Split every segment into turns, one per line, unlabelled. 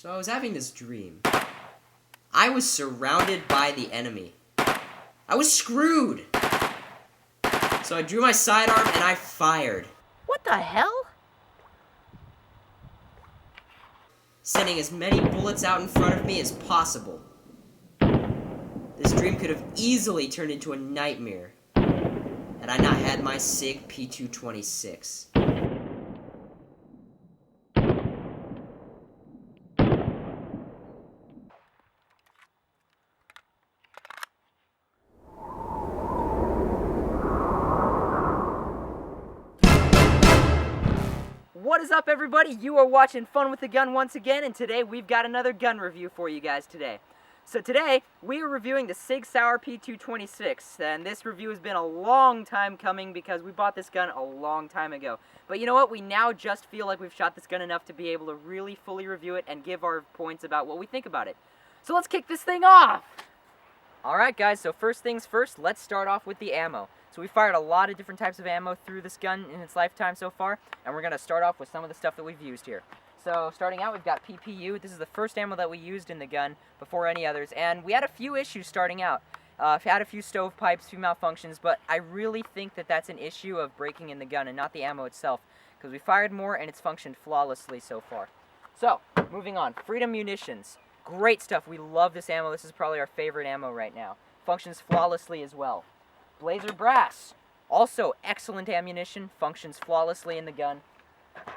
So I was having this dream. I was surrounded by the enemy. I was screwed. So I drew my sidearm and I fired.
What the hell?
Sending as many bullets out in front of me as possible. This dream could have easily turned into a nightmare had I not had my Sig P226.
What is up, everybody? You are watching Fun with the Gun once again, and today we've got another gun review for you guys today. So today, we are reviewing the Sig Sauer P226, and this review has been a long time coming because we bought this gun a long time ago. But you know what? We now just feel like we've shot this gun enough to be able to really fully review it and give our points about what we think about it. So let's kick this thing off! Alright guys, so first things first, let's start off with the ammo. So we fired a lot of different types of ammo through this gun in its lifetime so far, and we're going to start off with some of the stuff that we've used here. So starting out, we've got PPU. This is the first ammo that we used in the gun before any others, and we had a few issues starting out. Had a few stovepipes, few malfunctions, but I really think that that's an issue of breaking in the gun and not the ammo itself, because we fired more and it's functioned flawlessly so far. So, moving on. Freedom Munitions. Great stuff. We love this ammo. This is probably our favorite ammo right now. Functions flawlessly as well. Blazer Brass, also excellent ammunition, functions flawlessly in the gun.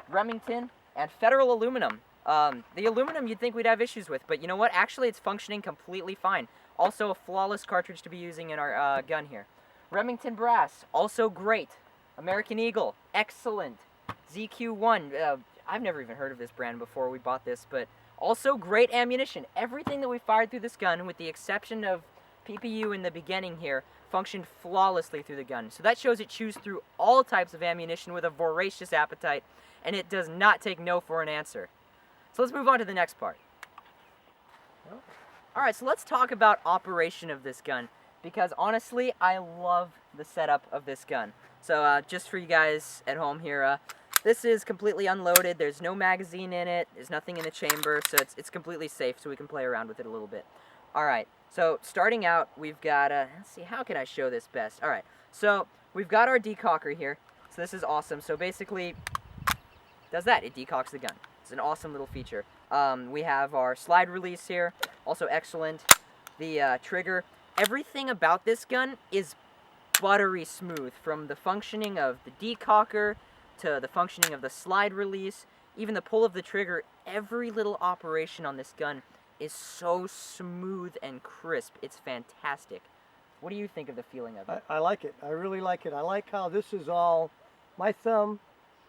Remington and Federal Aluminum. The aluminum you'd think we'd have issues with, but you know what? Actually, it's functioning completely fine. Also a flawless cartridge to be using in our gun here. Remington Brass, also great. American Eagle, excellent. ZQ1, I've never even heard of this brand before we bought this, but also great ammunition. Everything that we fired through this gun, with the exception of PPU in the beginning here, functioned flawlessly through the gun. So that shows it chews through all types of ammunition with a voracious appetite, and it does not take no for an answer. So let's move on to the next part. Alright, so let's talk about operation of this gun, because honestly, I love the setup of this gun. So just for you guys at home here, this is completely unloaded. There's no magazine in it. There's nothing in the chamber, so it's completely safe, so we can play around with it a little bit. Alright, so starting out, we've got, let's see, how can I show this best? Alright, so we've got our decocker here. So this is awesome. So basically, does that. It decocks the gun. It's an awesome little feature. We have our slide release here, also excellent. The trigger. Everything about this gun is buttery smooth, from the functioning of the decocker to the functioning of the slide release, even the pull of the trigger. Every little operation on this gun is so smooth and crisp. It's fantastic. What do you think of the feeling of it?
I like it. I really like it. I like how this is all, my thumb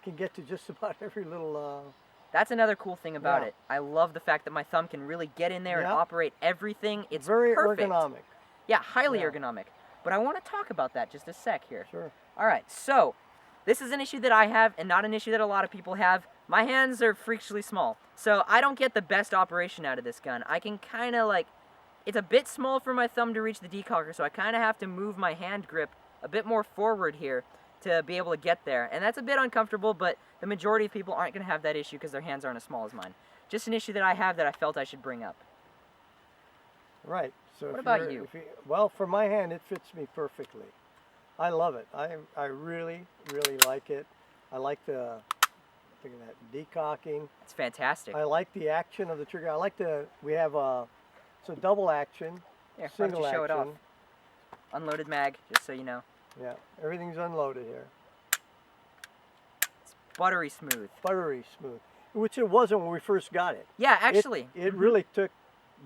can get to just about every little...
That's another cool thing about it. I love the fact that my thumb can really get in there and operate everything. It's
very
perfect.
Ergonomic.
Yeah, highly ergonomic. But I want to talk about that just a sec here.
Sure.
Alright, so this is an issue that I have and not an issue that a lot of people have. My hands are freakishly small, so I don't get the best operation out of this gun. I can kind of it's a bit small for my thumb to reach the decocker, so I kind of have to move my hand grip a bit more forward here to be able to get there. And that's a bit uncomfortable, but the majority of people aren't going to have that issue because their hands aren't as small as mine. Just an issue that I have that I felt I should bring up.
Right. So
what about you?
Well, for my hand, it fits me perfectly. I love it. I really, really like it. I like the... Look at that decocking.
It's fantastic.
I like the action of the trigger. I like we have it's a double action, single action. Show it off.
Unloaded mag, just so you know.
Yeah, everything's unloaded here.
It's buttery smooth.
Buttery smooth, which it wasn't when we first got it.
Yeah, actually.
It really took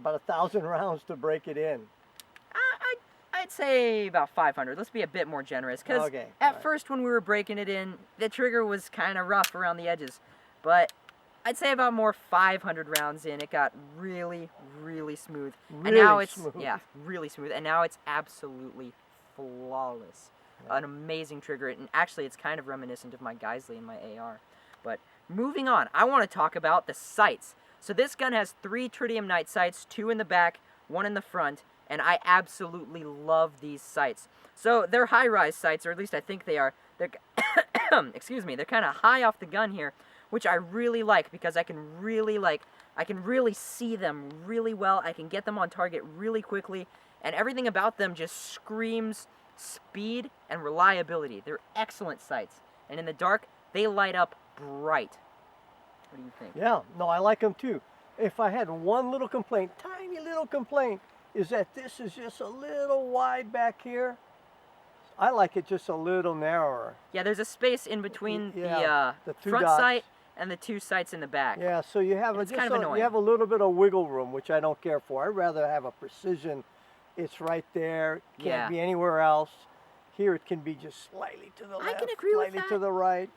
about 1,000 rounds to break it in.
I'd say about 500. Let's be a bit more generous, because at first when we were breaking it in, the trigger was kind of rough around the edges. But I'd say about more 500 rounds in, it got really, really smooth. And now it's really smooth. And now it's absolutely flawless. An amazing trigger, and actually it's kind of reminiscent of my Geisley and my AR. But moving on, I want to talk about the sights. So this gun has 3 tritium night sights, 2 in the back, 1 in the front. And I absolutely love these sights. So they're high-rise sights, or at least I think they are. They're, excuse me, they're kind of high off the gun here, which I really like because I can really see them really well. I can get them on target really quickly, and everything about them just screams speed and reliability. They're excellent sights, and in the dark, they light up bright. What do you think?
Yeah, no, I like them too. If I had one little complaint, tiny little complaint, is that this is just a little wide back here. I like it just a little narrower.
Yeah, there's a space in between
the two
front
dots.
sight and the two sights in the back.
Yeah, so you have
It's kind of annoying.
you have a little bit of wiggle room, which I don't care for. I'd rather have a precision. It's right there. Can't be anywhere else. Here it can be just slightly to the left,
I can agree with
slightly
that.
to the right.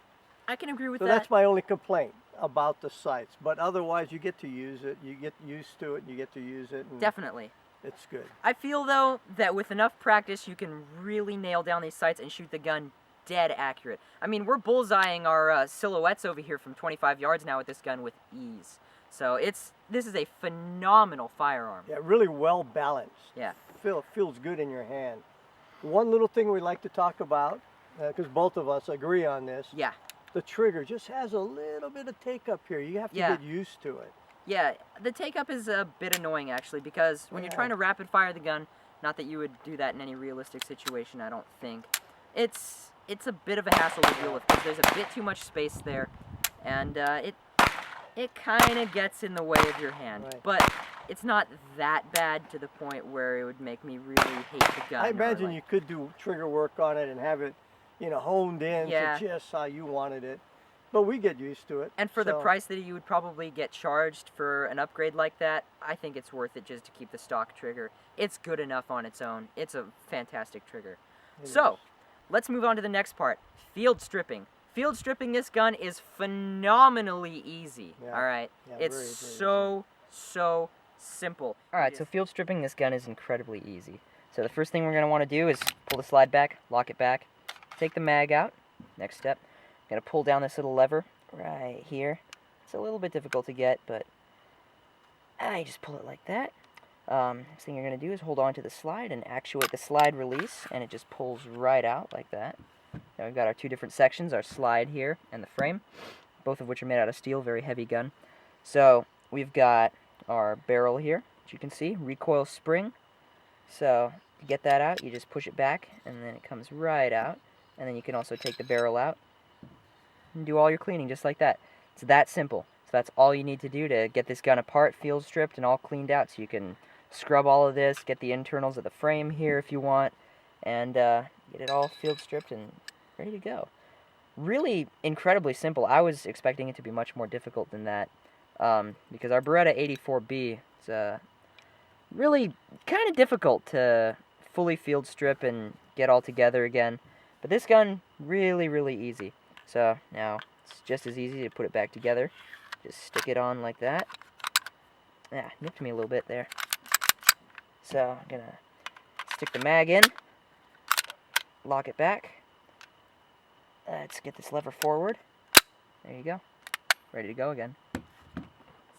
I can agree with
So
that.
that's my only complaint about the sights. But otherwise, you get to use it. You get used to it. You get to use it. And
Definitely.
it's good.
I feel, though, that with enough practice, you can really nail down these sights and shoot the gun dead accurate. I mean, we're bullseyeing our silhouettes over here from 25 yards now with this gun with ease. So this is a phenomenal firearm.
Yeah, really well balanced.
Yeah.
Feels good in your hand. One little thing we like to talk about, because both of us agree on this,
Yeah.
the trigger just has a little bit of take up here. You have to get used to it.
Yeah, the take-up is a bit annoying, actually, because when you're trying to rapid-fire the gun, not that you would do that in any realistic situation, I don't think, it's a bit of a hassle to deal with, because there's a bit too much space there, and it kind of gets in the way of your hand.
Right.
But it's not that bad to the point where it would make me really hate the gun.
I imagine you could do trigger work on it and have it, honed in to just how you wanted it. But we get used to it.
And for the price that you would probably get charged for an upgrade like that, I think it's worth it just to keep the stock trigger. It's good enough on its own. It's a fantastic trigger. So, let's move on to the next part, field stripping. Field stripping this gun is phenomenally easy, all right?
Yeah,
it's
very
so simple. All right, so field stripping this gun is incredibly easy. So the first thing we're going to want to do is pull the slide back, lock it back, take the mag out. Next step, I'm going to pull down this little lever right here. It's a little bit difficult to get, but you just pull it like that. Next thing you're going to do is hold on to the slide and actuate the slide release, and it just pulls right out like that. Now we've got our two different sections, our slide here and the frame, both of which are made out of steel, very heavy gun. So we've got our barrel here, as you can see, recoil spring. So to get that out, you just push it back, and then it comes right out. And then you can also take the barrel out and do all your cleaning just like that. It's that simple. So that's all you need to do to get this gun apart, field stripped, and all cleaned out. So you can scrub all of this, get the internals of the frame here if you want, and get it all field stripped and ready to go. Really incredibly simple. I was expecting it to be much more difficult than that, because our Beretta 84B is really kind of difficult to fully field strip and get all together again. But this gun, really easy. So now it's just as easy to put it back together. Just stick it on like that. Nipped me a little bit there. So I'm gonna stick the mag in, lock it back. Let's get this lever forward. There you go. Ready to go again.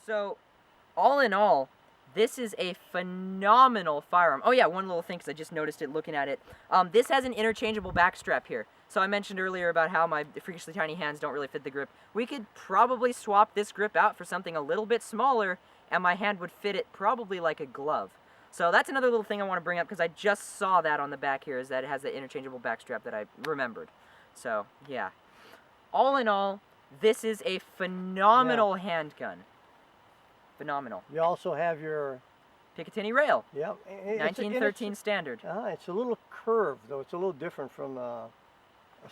So, all in all, this is a phenomenal firearm. Oh yeah, one little thing, because I just noticed it looking at it. This has an interchangeable backstrap here. So I mentioned earlier about how my freakishly tiny hands don't really fit the grip. We could probably swap this grip out for something a little bit smaller, and my hand would fit it probably like a glove. So that's another little thing I want to bring up, because I just saw that on the back here, is that it has the interchangeable backstrap that I remembered. So, yeah. All in all, this is a phenomenal handgun. Phenomenal.
You also have your
Picatinny rail.
Yep.
1913 standard.
It's a little curved, though. It's a little different from a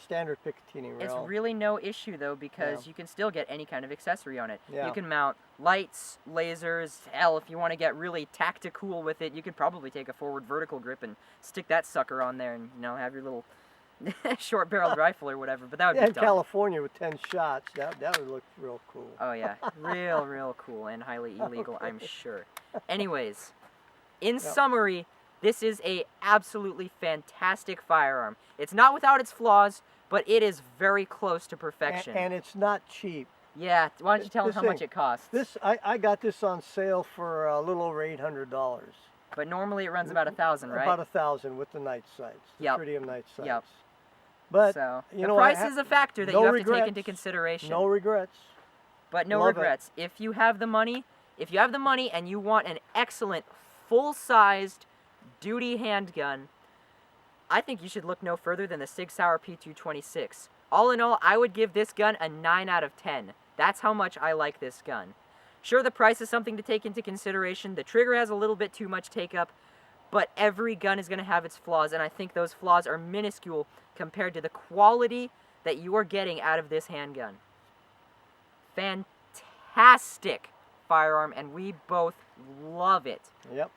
standard Picatinny rail.
It's really no issue, though, because you can still get any kind of accessory on it.
Yeah.
You can mount lights, lasers. Hell, if you want to get really tactical with it, you could probably take a forward vertical grip and stick that sucker on there and, have your little short-barreled rifle or whatever. But that would be
in
dumb.
California with 10 shots, that would look real cool.
Oh, yeah. Real cool and highly illegal, I'm sure. Anyways, in summary, this is a absolutely fantastic firearm. It's not without its flaws, but it is very close to perfection.
And it's not cheap.
Yeah, why don't you tell them how much it costs?
I got this on sale for a little over $800.
But normally it runs about $1,000, right?
About $1,000 with the night sights, the tritium night sights.
Yep.
But
so
the
price is a factor that you have to take into consideration.
No regrets.
But no
Love it.
regrets. If you have the money and you want an excellent full-sized duty handgun, I think you should look no further than the Sig Sauer P226. All in all, I would give this gun a 9 out of 10. That's how much I like this gun. Sure, the price is something to take into consideration. The trigger has a little bit too much take-up, but every gun is going to have its flaws, and I think those flaws are minuscule compared to the quality that you are getting out of this handgun. Fantastic firearm, and we both love it.
Yep.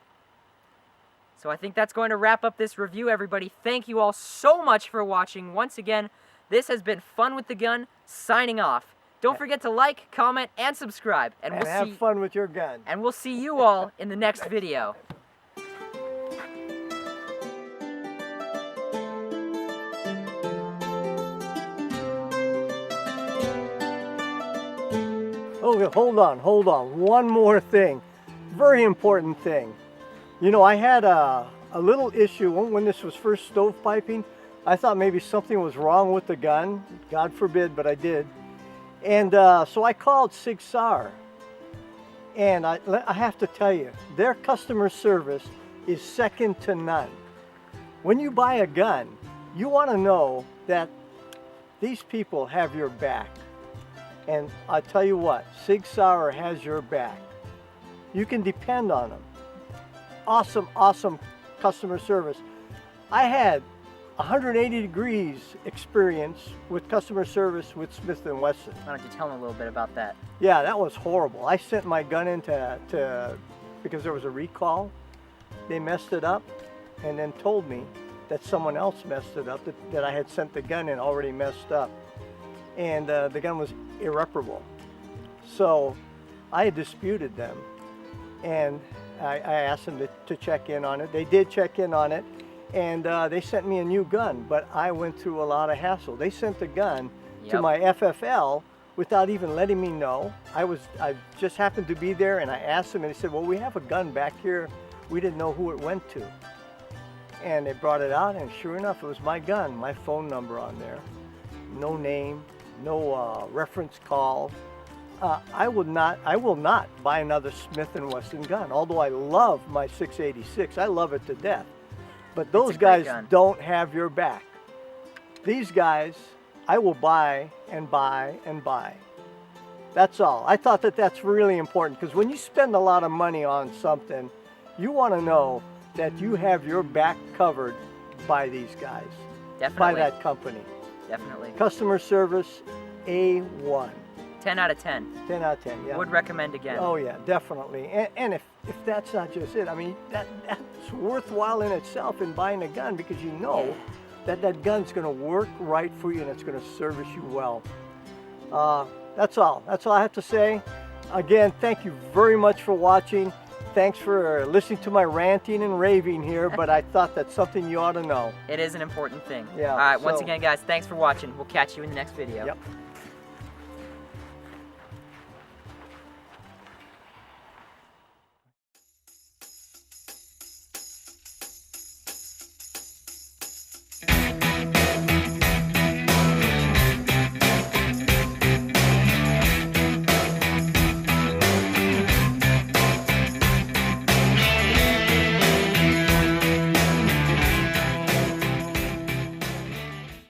So I think that's going to wrap up this review, everybody. Thank you all so much for watching. Once again, this has been Fun with the Gun, signing off. Don't forget to like, comment, and subscribe.
And have fun with your gun.
And we'll see you all in the next video.
Okay, hold on. One more thing. Very important thing. You know, I had a little issue when this was first stovepiping. I thought maybe something was wrong with the gun. God forbid, but I did. And so I called Sig Sauer. And I have to tell you, their customer service is second to none. When you buy a gun, you want to know that these people have your back. And I tell you what, Sig Sauer has your back. You can depend on them. Awesome, awesome customer service. I had 180 degrees experience with customer service with Smith & Wesson.
Why don't you tell them a little bit about that?
Yeah, that was horrible. I sent my gun in because there was a recall. They messed it up and then told me that someone else messed it up, that I had sent the gun in already messed up. And the gun was irreparable. So I had disputed them, and I asked them to check in on it. They did check in on it, and they sent me a new gun, but I went through a lot of hassle. They sent the gun to my FFL without even letting me know. I just happened to be there, and I asked them, and they said, well, we have a gun back here. We didn't know who it went to. And they brought it out, and sure enough, it was my gun, my phone number on there. No name, no reference call. I will not buy another Smith & Wesson gun, although I love my 686. I love it to death. But those guys don't have your back. These guys, I will buy and buy and buy. That's all. I thought that that's really important, because when you spend a lot of money on something, you want to know that you have your back covered by these guys.
Definitely.
By that company.
Definitely.
Customer service, A1.
10 out of 10.
10 out of 10, yeah.
Would recommend again.
Oh yeah, definitely. And if that's not just it, I mean, that's worthwhile in itself in buying a gun, because you know that gun's going to work right for you and it's going to service you well. That's all. That's all I have to say. Again, thank you very much for watching. Thanks for listening to my ranting and raving here, but I thought that's something you ought to know.
It is an important thing.
Yeah.
All right, once again, guys, thanks for watching. We'll catch you in the next video.
Yep.